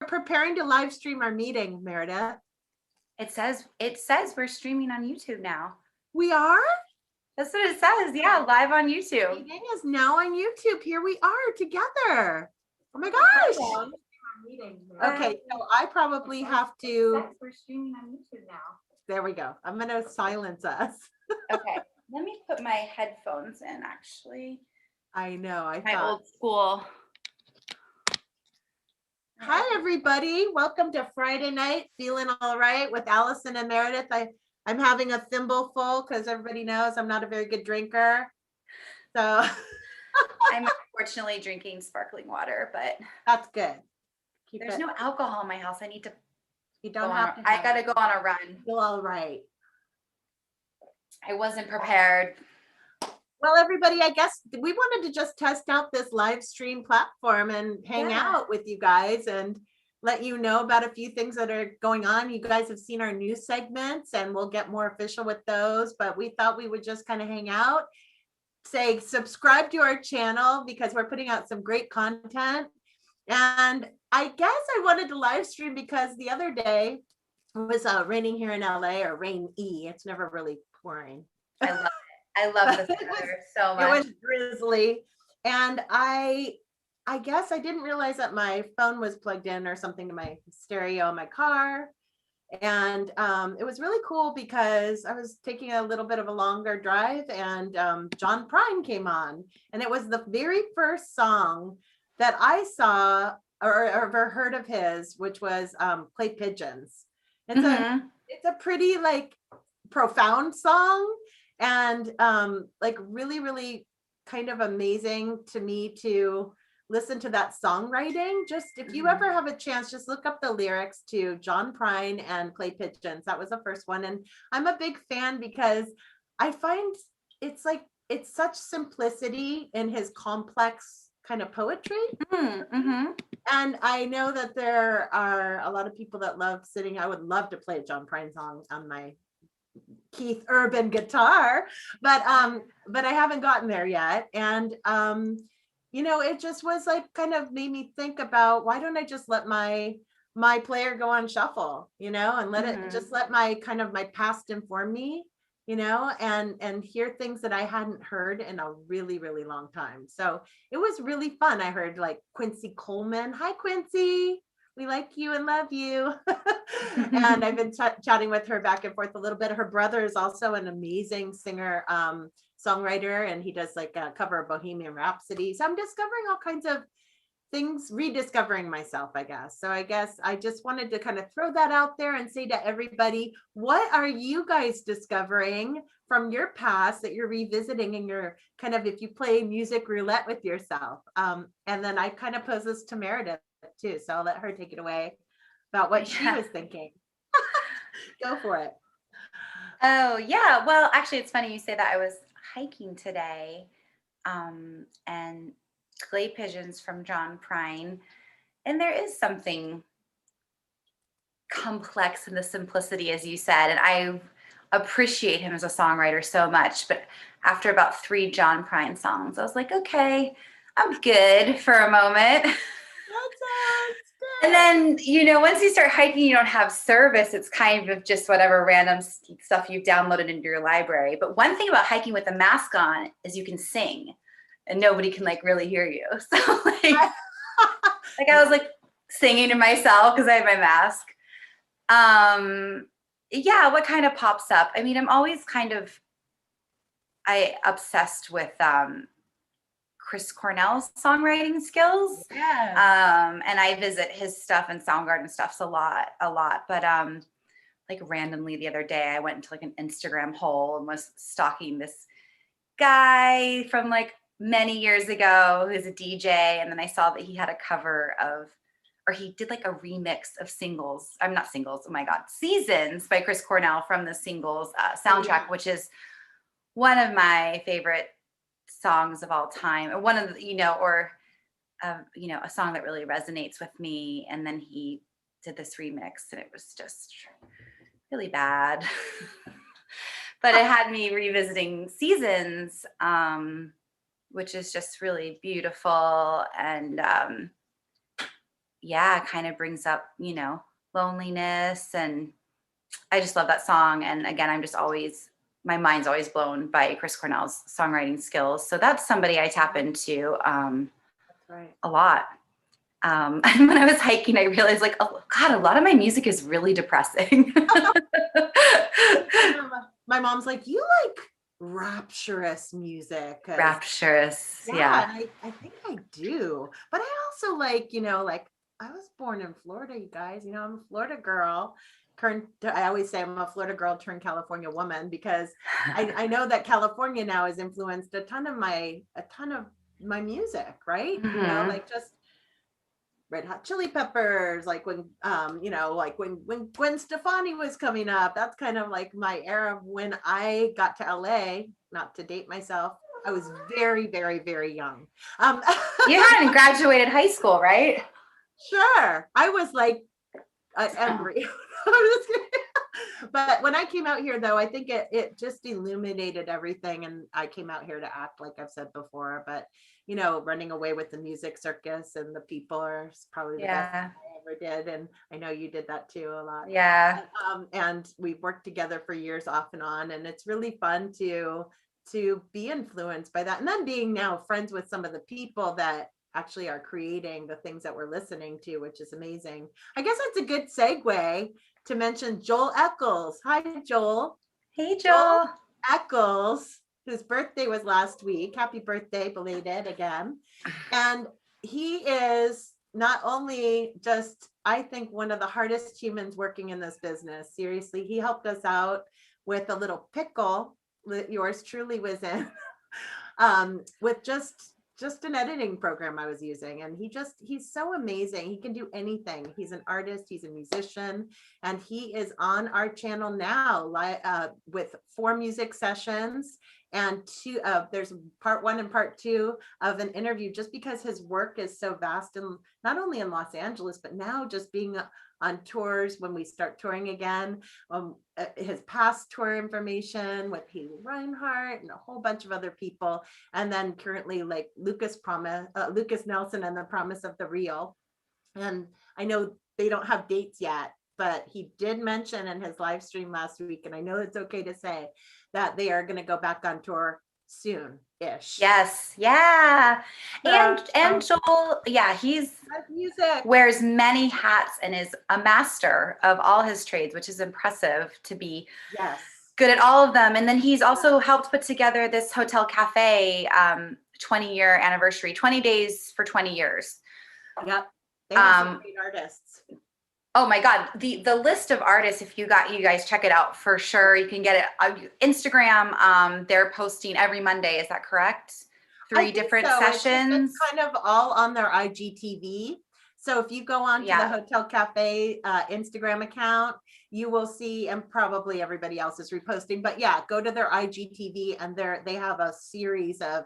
preparing to live stream our meeting, Meredith. It says we're streaming on YouTube now. We are? That's what it says. Yeah, live on YouTube. Meeting is now on YouTube. Here we are together. Oh my gosh. Okay, so I probably have to. We're streaming on YouTube now. There we go. I'm gonna silence us. Okay, let me put my headphones in. Actually, I know. My old school. Hi everybody. Welcome to Friday night. Feeling all right with Allison and Meredith. I'm having a thimble full because everybody knows I'm not a very good drinker. So I'm unfortunately drinking sparkling water, but that's good. There's no alcohol in my house. I need to. You don't have to. I gotta go on a run. Feel all right. I wasn't prepared. Well, everybody, I guess we wanted to just test out this live stream platform and hang out with you guys and let you know about a few things that are going on. You guys have seen our news segments and we'll get more official with those, but we thought we would just kind of hang out, say subscribe to our channel because we're putting out some great content. And I guess I wanted to live stream because the other day it was raining here in LA, or rainy. It's never really pouring. I love it. I love this weather so much. It was drizzly. And I guess I didn't realize that my phone was plugged in or something to my stereo in my car. And it was really cool because I was taking a little bit of a longer drive and John Prine came on. And it was the very first song that I saw or ever heard of his, which was Play Pigeons. It's a pretty like profound song. And like really, really kind of amazing to me to listen to that songwriting. Just if you ever have a chance, just look up the lyrics to John Prine and Play Pigeons. That was the first one. And I'm a big fan because I find it's such simplicity in his complex kind of poetry. And I know that there are a lot of people that love sitting. I would love to play a John Prine song on my Keith Urban guitar, but I haven't gotten there yet. And you know, it just was like kind of made me think about why don't I just let my player go on shuffle, you know, and let it just let my kind of my past inform me, you know, and hear things that I hadn't heard in a really, really long time. So it was really fun. I heard like Quincy Coleman. Hi, Quincy. We like you and love you. And I've been chatting with her back and forth a little bit. Her brother is also an amazing singer, songwriter, and he does like a cover of Bohemian Rhapsody. So I'm discovering all kinds of things, rediscovering myself, I guess. So I guess I just wanted to kind of throw that out there and say to everybody, what are you guys discovering from your past that you're revisiting in your kind of, if you play music roulette with yourself? And then I kind of pose this to Meredith too. So I'll let her take it away about what she was thinking. Go for it. Oh yeah. Well, actually it's funny you say that. I was hiking today and Clay Pigeons from John Prine. And there is something complex in the simplicity, as you said. And I appreciate him as a songwriter so much. But after about 3 John Prine songs, I was like, okay, I'm good for a moment. And then, you know, once you start hiking, you don't have service. It's kind of just whatever random stuff you've downloaded into your library. But one thing about hiking with a mask on is you can sing and nobody can like really hear you. So like I was like singing to myself because I had my mask. Yeah, what kind of pops up? I mean, I'm always kind of obsessed with Chris Cornell's songwriting skills. Yeah. And I visit his stuff and Soundgarden stuffs a lot. But like randomly the other day I went into like an Instagram hole and was stalking this guy from like many years ago who's a DJ. And then I saw that he had a cover of, or he did like a remix of Singles. I'm not Singles. Oh my God. Seasons by Chris Cornell from the Singles soundtrack, which is one of my favorite songs of all time, or one of the, you know, or you know, a song that really resonates with me. And then he did this remix and it was just really bad. But it had me revisiting Seasons, which is just really beautiful. And kind of brings up, loneliness. And I just love that song. And again, my mind's always blown by Chris Cornell's songwriting skills. So that's somebody I tap into That's right. a lot. And when I was hiking, I realized like, oh God, a lot of my music is really depressing. My mom's like, you like rapturous music. Rapturous. Yeah. And I think I do. But I also like, like I was born in Florida, you guys, I'm a Florida girl. I always say I'm a Florida girl turned California woman because I know that California now has influenced a ton of my music, right? Mm-hmm. Like just Red Hot Chili Peppers, like when like when Gwen Stefani was coming up. That's kind of like my era of when I got to LA. Not to date myself, I was very, very, very young. You hadn't graduated high school, right? Sure, I was like an embryo. But when I came out here, though, I think it just illuminated everything, and I came out here to act, like I've said before. But running away with the music circus and the people are probably the best thing I ever did, and I know you did that too a lot. Yeah. And we've worked together for years off and on, and it's really fun to be influenced by that, and then being now friends with some of the people that actually are creating the things that we're listening to, which is amazing. I guess that's a good segue to mention Joel Eckels. Hi, Joel. Hey, Joel. Eckels, whose birthday was last week. Happy birthday, belated again. And he is not only just, I think, one of the hardest humans working in this business. Seriously, he helped us out with a little pickle that yours truly was in, with just an editing program I was using. And he's so amazing. He can do anything. He's an artist, he's a musician, and he is on our channel now with 4 music sessions and 2 there's part 1 and part 2 of an interview, just because his work is so vast, and not only in Los Angeles, but now just being on tours when we start touring again. His past tour information with Haley Reinhart and a whole bunch of other people, and then currently like Lukas Nelson and the Promise of the Real. And I know they don't have dates yet, but he did mention in his live stream last week, and I know it's okay to say that they are going to go back on tour soon-ish. Yes. Yeah. And Joel, he's music, wears many hats and is a master of all his trades, which is impressive to be good at all of them. And then he's also helped put together this hotel cafe 20-year anniversary, 20 days for 20 years. Yep. They have some great artists. Oh my God, the list of artists, if you guys check it out for sure. You can get it on Instagram. They're posting every Monday. Is that correct? 3 different sessions. It's kind of all on their IGTV. So if you go on to the Hotel Cafe Instagram account, you will see, and probably everybody else is reposting, but go to their IGTV, and they have a series of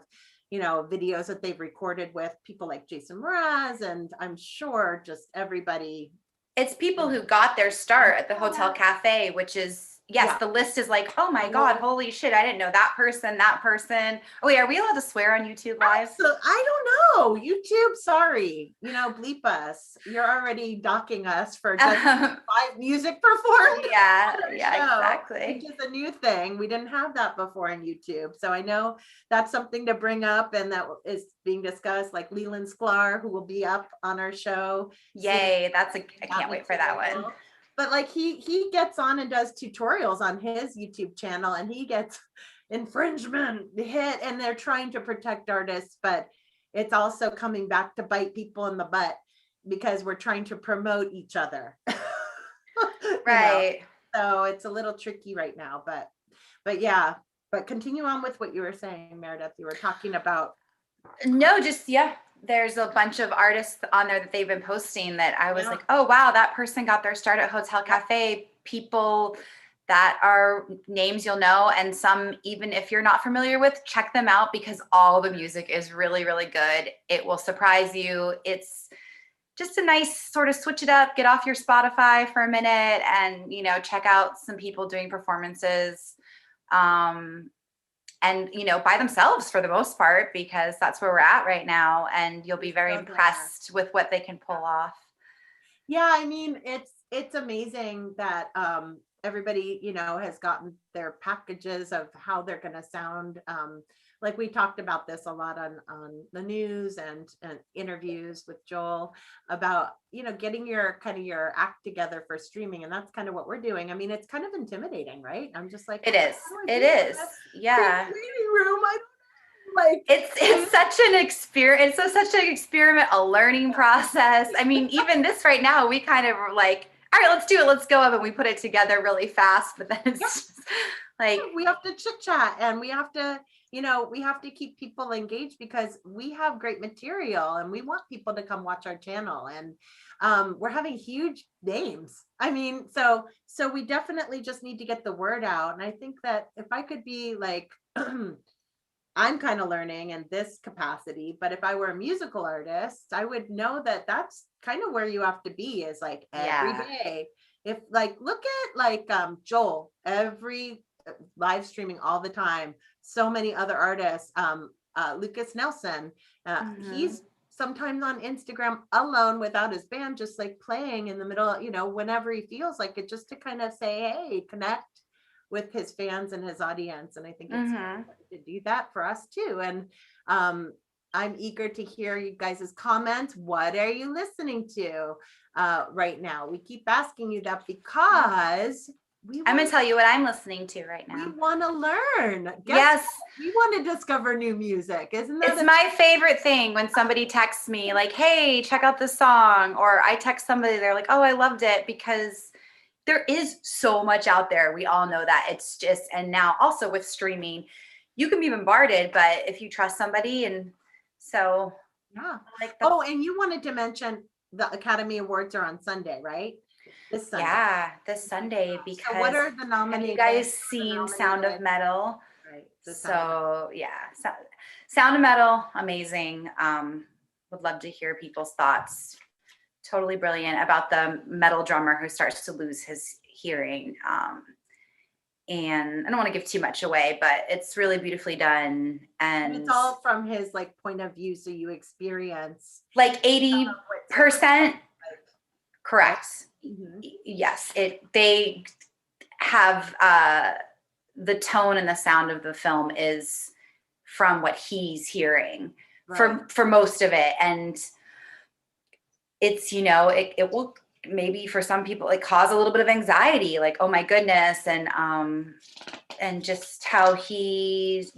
videos that they've recorded with people like Jason Mraz, and I'm sure just everybody. It's people who got their start at the Hotel Cafe, which is, the list is like, oh my God, holy shit, I didn't know that person. Oh wait, are we allowed to swear on YouTube Live? I don't know. YouTube, sorry. Bleep us. You're already docking us for just 5 music performances. Yeah, exactly. Which is a new thing. We didn't have that before on YouTube. So I know that's something to bring up, and that is being discussed, like Leland Sklar, who will be up on our show. Yay, I can't wait for that one. But like he gets on and does tutorials on his YouTube channel, and he gets infringement hit, and they're trying to protect artists, but it's also coming back to bite people in the butt because we're trying to promote each other. Right. So it's a little tricky right now, but continue on with what you were saying, Meredith. You were talking about. No, just, there's a bunch of artists on there that they've been posting that I was like, oh, wow, that person got their start at Hotel Cafe. People that are names you'll know, and some, even if you're not familiar with, check them out, because all the music is really, really good. It will surprise you. It's just a nice sort of switch it up, get off your Spotify for a minute, and, check out some people doing performances. And, by themselves for the most part, because that's where we're at right now. And you'll be very impressed with what they can pull off. Yeah, I mean, it's amazing that everybody, has gotten their packages of how they're going to sound. Like we talked about this a lot on the news and interviews with Joel about, getting your act together for streaming. And that's kind of what we're doing. I mean, it's kind of intimidating, right? I'm just like, It "Well, is. how do I It do that? is. Big Yeah. reading room. I don't like It's such an experience. It's such an experiment, a learning process. I mean, even this right now, we kind of were like, all right, let's do it. Let's go up. And we put it together really fast. But then it's just like, we have to chit chat and we have to, we have to keep people engaged because we have great material and we want people to come watch our channel. And we're having huge names. I mean, so we definitely just need to get the word out. And I think that if I could be like, I'm kind of learning in this capacity, but if I were a musical artist, I would know that that's kind of where you have to be, is like every Yeah. day. If like, look at like Joel, every live streaming all the time. So many other artists, Lukas Nelson, he's sometimes on Instagram alone without his band, just like playing in the middle, whenever he feels like it, just to kind of say, hey, connect with his fans and his audience. And I think it's important to do that for us too. And I'm eager to hear you guys' comments. What are you listening to right now? We keep asking you that because I'm going to tell you what I'm listening to right now. We want to learn. Yes. We want to discover new music. Isn't that? It's my favorite thing when somebody texts me like, hey, check out this song. Or I text somebody, they're like, oh, I loved it, because there is so much out there. We all know that. It's just, and now also with streaming, you can be bombarded, but if you trust somebody, and so. Yeah. Oh, and you wanted to mention the Academy Awards are on Sunday, right? This Sunday. Yeah, this Sunday, because so what are the nominated? Have you guys seen Sound of Metal? Right. So yeah, Sound of Metal, amazing. Would love to hear people's thoughts. Totally brilliant, about the metal drummer who starts to lose his hearing. And I don't want to give too much away, but it's really beautifully done. And it's all from his like point of view. So you experience like 80%. Correct. Mm-hmm. Yes. They have the tone and the sound of the film is from what he's hearing, right, for most of it. And it's, it will maybe for some people like cause a little bit of anxiety, like, oh my goodness. And just how he,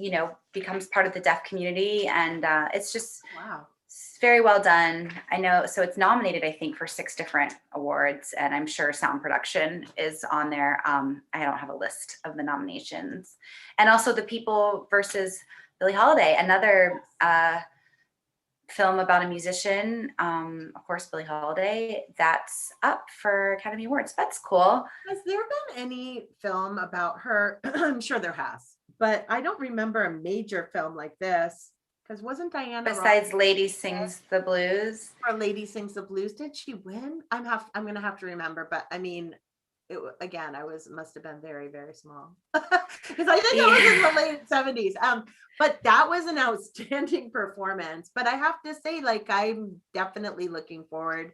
becomes part of the deaf community. And it's just, wow, it's very well done. I know. So it's nominated, I think, for 6 different awards, and I'm sure sound production is on there. I don't have a list of the nominations. And also The People versus Billie Holiday, another film about a musician, of course, Billie Holiday, that's up for Academy Awards. That's cool. Has there been any film about her? I'm sure there has, but I don't remember a major film like this. Because wasn't Diana besides Lady Sings the Blues? Or Lady Sings the Blues, did she win? I'm gonna have to remember, but I mean, again, must have been very, very small, because I think it was in the late 70s. But that was an outstanding performance. But I have to say, like, I'm definitely looking forward.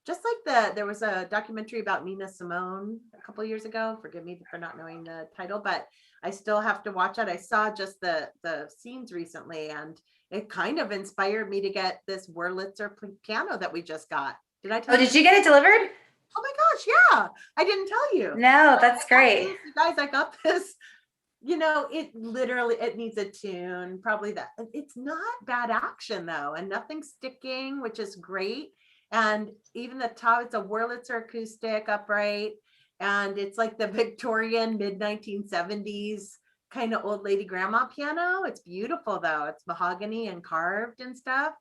Just like there was a documentary about Nina Simone a couple of years ago. Forgive me for not knowing the title, but I still have to watch it. I saw just the scenes recently, and it kind of inspired me to get this Wurlitzer piano that we just got. Did I tell you? Oh, did you get it delivered? Oh my gosh, yeah. I didn't tell you. No, that's great. You guys, I got this. It needs a tune, probably that. It's not bad action though, and nothing sticking, which is great. And even the top, it's a Wurlitzer acoustic upright. And it's like the Victorian mid-1970s kind of old lady grandma piano. It's beautiful though. It's mahogany and carved and stuff.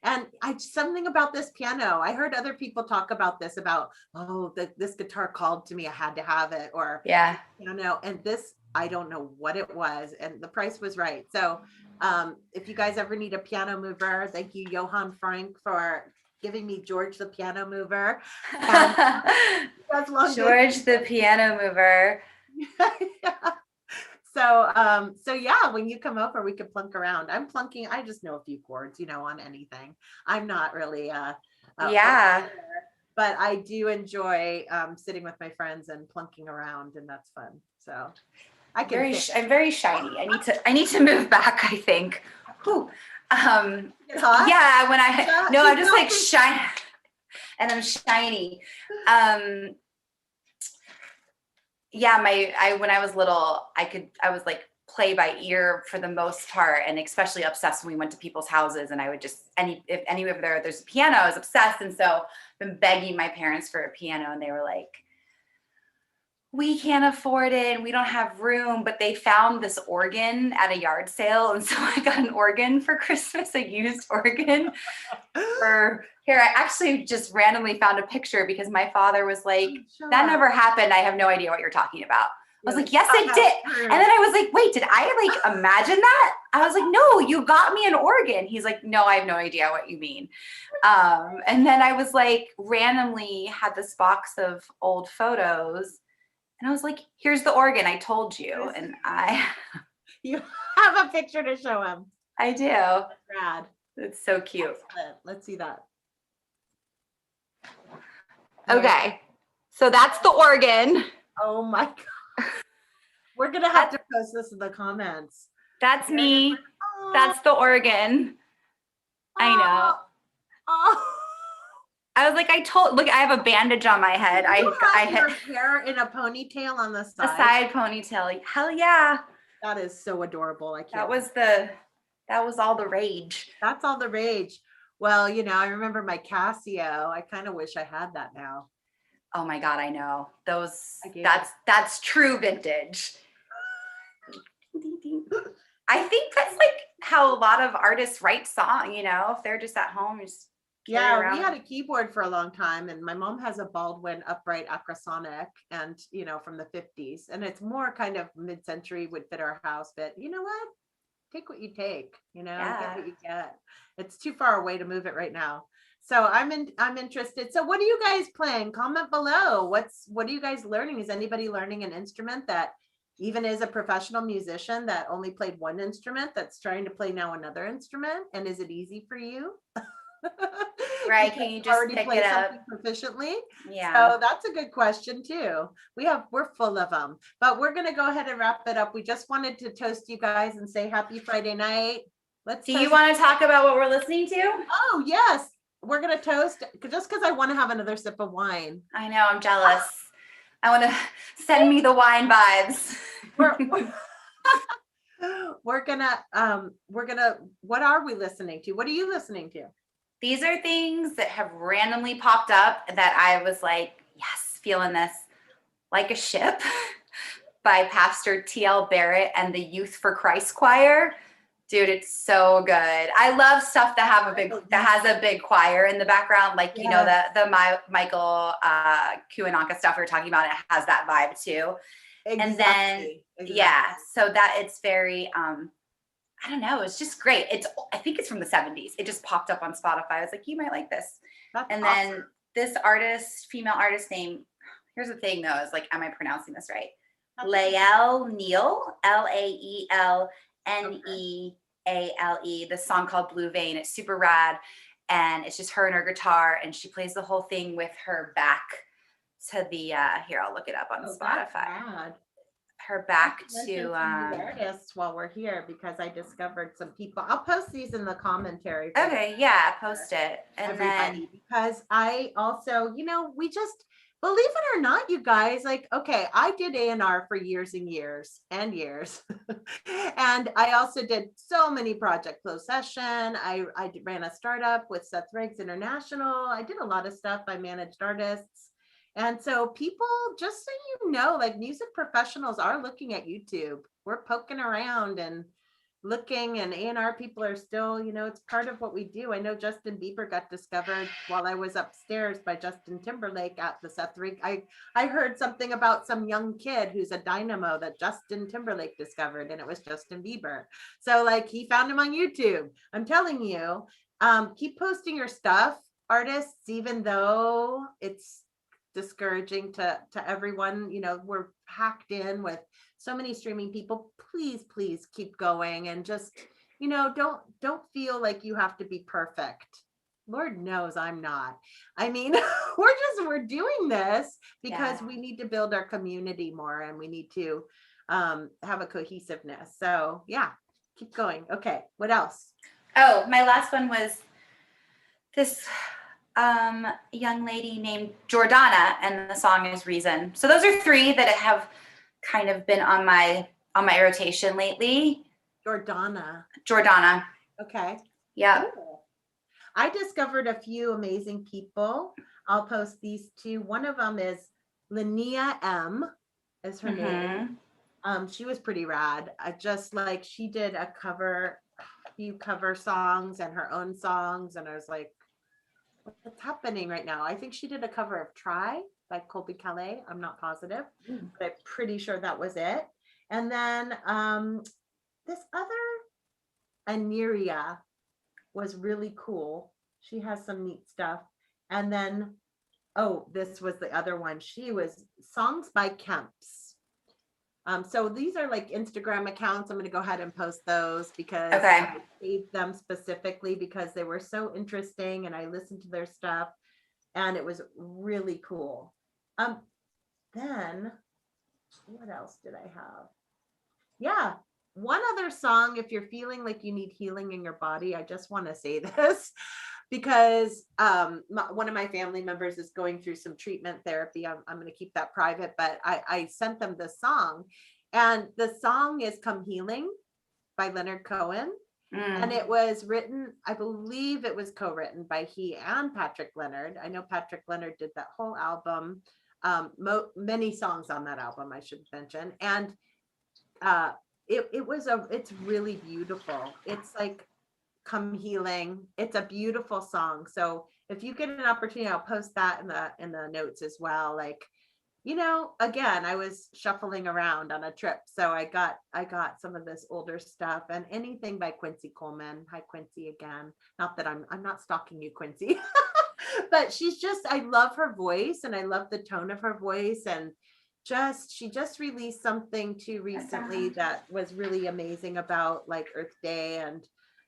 And something about this piano, I heard other people talk about this, about, this guitar called to me, I had to have it, or, yeah, and this, I don't know what it was, and the price was right. So if you guys ever need a piano mover, thank you, Johann Frank, for giving me George the piano mover. George the piano mover. Yeah. So yeah, when you come over, we could plunk around. I just know a few chords, on anything. I'm not really yeah. but I do enjoy sitting with my friends and plunking around, and that's fun. So I can. I'm very shiny. I need to move back, I think. Whew. Yeah, when I'm just like shiny, and I'm shiny. Yeah, when I was little, I was like play by ear for the most part, and especially obsessed when we went to people's houses, and I would just if anywhere there's a piano, I was obsessed. And so I've been begging my parents for a piano, and they were like, we can't afford it, we don't have room. But they found this organ at a yard sale, and so I got an organ for Christmas, a used organ. Here, I actually just randomly found a picture because my father was like, that never happened, I have no idea what you're talking about. I was like, yes, it did. And then I was like, wait, did I like imagine that? I was like, no, you got me an organ. He's like, no, I have no idea what you mean. And then I was like, randomly had this box of old photos, and I was like, here's the organ, I told you. And you have a picture to show him. I do. That's rad. It's so cute. Excellent. Let's see that. Okay. So that's the organ. Oh my God. We're going to have to post this in the comments. That's me. Oh. That's the organ. Oh. I know. Oh. I was like, look, I have a bandage on my head. I had your hair in a ponytail on the side. A side ponytail. Hell yeah. That is so adorable. That was all the rage. That's all the rage. Well, I remember my Casio. I kind of wish I had that now. Oh my God, I know. That's true vintage. I think that's like how a lot of artists write songs, if they're just at home, just yeah, we had a keyboard for a long time, and my mom has a Baldwin upright Acrosonic, and from the 50s, and it's more kind of mid-century, would fit our house, but you know what? Take what you take, get what you get. It's too far away to move it right now. So I'm interested. So what are you guys playing? Comment below. What are you guys learning? Is anybody learning an instrument that even is a professional musician that only played one instrument that's trying to play now another instrument? And is it easy for you? Right? Can you just pick it up proficiently? Yeah. So that's a good question too. We're full of them, but we're going to go ahead and wrap it up. We just wanted to toast you guys and say happy Friday night. Do you want to talk about what we're listening to? Oh yes, we're going to toast just because I want to have another sip of wine. I know, I'm jealous. I want to send me the wine vibes. We're gonna, what are we listening to? What are you listening to? These are things that have randomly popped up that I was like, yes, feeling this. Like a Ship by Pastor T.L. Barrett and the Youth for Christ Choir. Dude, it's so good. I love stuff that has a big choir in the background, like the Michael Kiwanuka stuff we were talking about. It has that vibe too. Exactly. And then so that it's very I don't know, it's just great. I think it's from the 70s. It just popped up on Spotify. I was like, you might like this. That's awesome. Then this female artist name, here's the thing though, is like, am I pronouncing this right? Lael, Neale, Laelneale. The song called Blue Vein. It's super rad, and it's just her and her guitar, and she plays the whole thing with her back to the here, I'll look it up on Spotify. Her back to artists while we're here, because I discovered some people. I'll post these in the commentary. Okay, yeah, post it. And everybody, then because I also, we just, believe it or not, you guys, like, okay, I did A&R for years and years and years. And I also did so many project closed session. I ran a startup with Seth Riggs International. I did a lot of stuff. I managed artists. And so people, just so you know, like, music professionals are looking at YouTube. We're poking around and looking, and A&R people are still, it's part of what we do. I know Justin Bieber got discovered while I was upstairs by Justin Timberlake at the Seth Riggs. I heard something about some young kid who's a dynamo that Justin Timberlake discovered, and it was Justin Bieber. So like, he found him on YouTube. I'm telling you, keep posting your stuff, artists, even though it's discouraging to everyone. We're hacked in with so many streaming people. Please keep going, and just don't feel like you have to be perfect. Lord knows I'm not. I mean, we're doing this because we need to build our community more, and we need to have a cohesiveness. So yeah, keep going. Okay, what else? Oh, my last one was this young lady named Jordana, and the song is Reason. So those are three that have kind of been on my rotation lately. Jordana. Okay. Yeah. Cool. I discovered a few amazing people. I'll post these two. One of them is Lynnea M. is her name. She was pretty rad. Just like she did a few cover songs and her own songs, and I was like, what's happening right now? I think she did a cover of Try by Colby Calais. I'm not positive, but I'm pretty sure that was it. And then this other Onniria was really cool. She has some neat stuff. And then, this was the other one. She was Songs by Kemps. So these are like Instagram accounts. I'm going to go ahead and post those because I saved them specifically because they were so interesting and I listened to their stuff and it was really cool. Then what else did I have? Yeah. One other song, if you're feeling like you need healing in your body, I just want to say this because one of my family members is going through some treatment therapy. I'm going to keep that private, but I sent them the song, and the song is Come Healing by Leonard Cohen. And it was written, I believe it was co-written by he and Patrick Leonard. I know Patrick Leonard did that whole album, many songs on that album, I should mention. And it's really beautiful. It's like Come Healing. It's a beautiful song. So if you get an opportunity, I'll post that in the notes as well. Like, again, I was shuffling around on a trip, so I got some of this older stuff and anything by Quincy Coleman. Hi Quincy again. Not that I'm not stalking you, Quincy, but I love her voice and I love the tone of her voice, and she just released something too recently that was really amazing about like Earth Day, and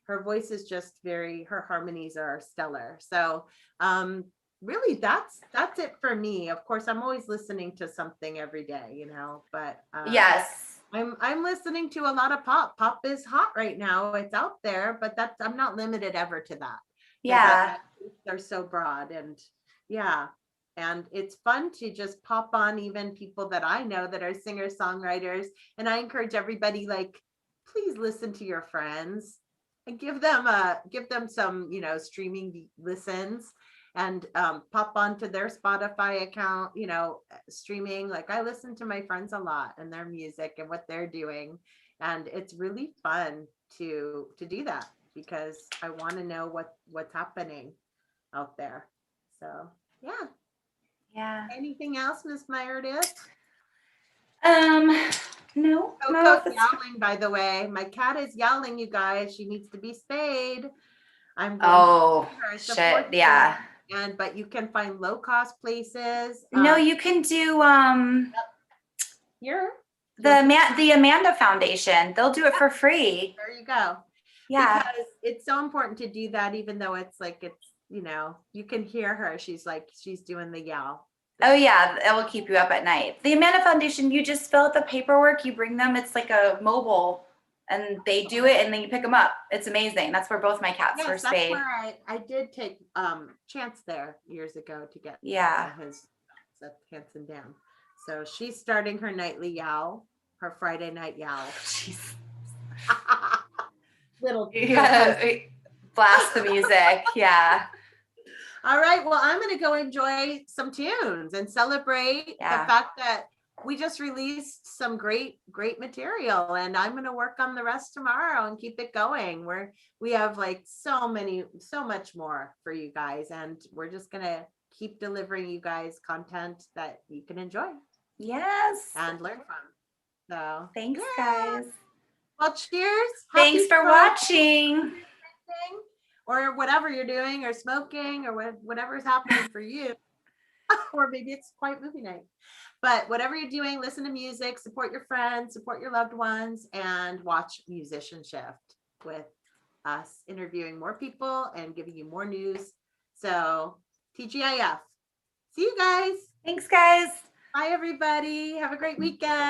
her voice is just her harmonies are stellar. So really that's it for me. Of course, I'm always listening to something every day, but yes, I'm listening to a lot of pop. Pop is hot right now. It's out there, but I'm not limited ever to that. Yeah. They're so broad, and yeah. And it's fun to just pop on even people that I know that are singer-songwriters. And I encourage everybody, like, please listen to your friends and give them some, streaming listens, and pop onto their Spotify account, streaming. Like I listen to my friends a lot and their music and what they're doing. And it's really fun to do that because I want to know what's happening out there. So yeah. Yeah. Anything else, Miss Meredith? No. Coco's yowling, by the way. My cat is yowling, you guys. She needs to be spayed. I'm going to her, shit. Yeah. But you can find low cost places. No, you can do here the Amanda Foundation. They'll do it for free. There you go. Yeah. Because it's so important to do that, even though it's you can hear her. She's doing the yell. Oh yeah, it will keep you up at night. The Amanda Foundation, you just fill out the paperwork, you bring them, it's like a mobile, and they do it, and then you pick them up. It's amazing. That's where both my cats were spayed. That's where I did take Chance there years ago to get his Hanson down. So she's starting her nightly yowl, her Friday night yowl. Jeez. Little blast the music. Yeah. All right. Well, I'm going to go enjoy some tunes and celebrate the fact that we just released some great material, and I'm going to work on the rest tomorrow and keep it going. We have like so much more for you guys, and we're just going to keep delivering you guys content that you can enjoy. Yes. And learn from. So thanks, guys. Well, cheers. Thanks for watching. Or whatever you're doing, or smoking, or whatever's happening for you. Or maybe it's quiet movie night. But whatever you're doing, listen to music, support your friends, support your loved ones, and watch Musicianshift with us interviewing more people and giving you more news So TGIF. See you guys. Thanks, guys. Bye, everybody. Have a great weekend.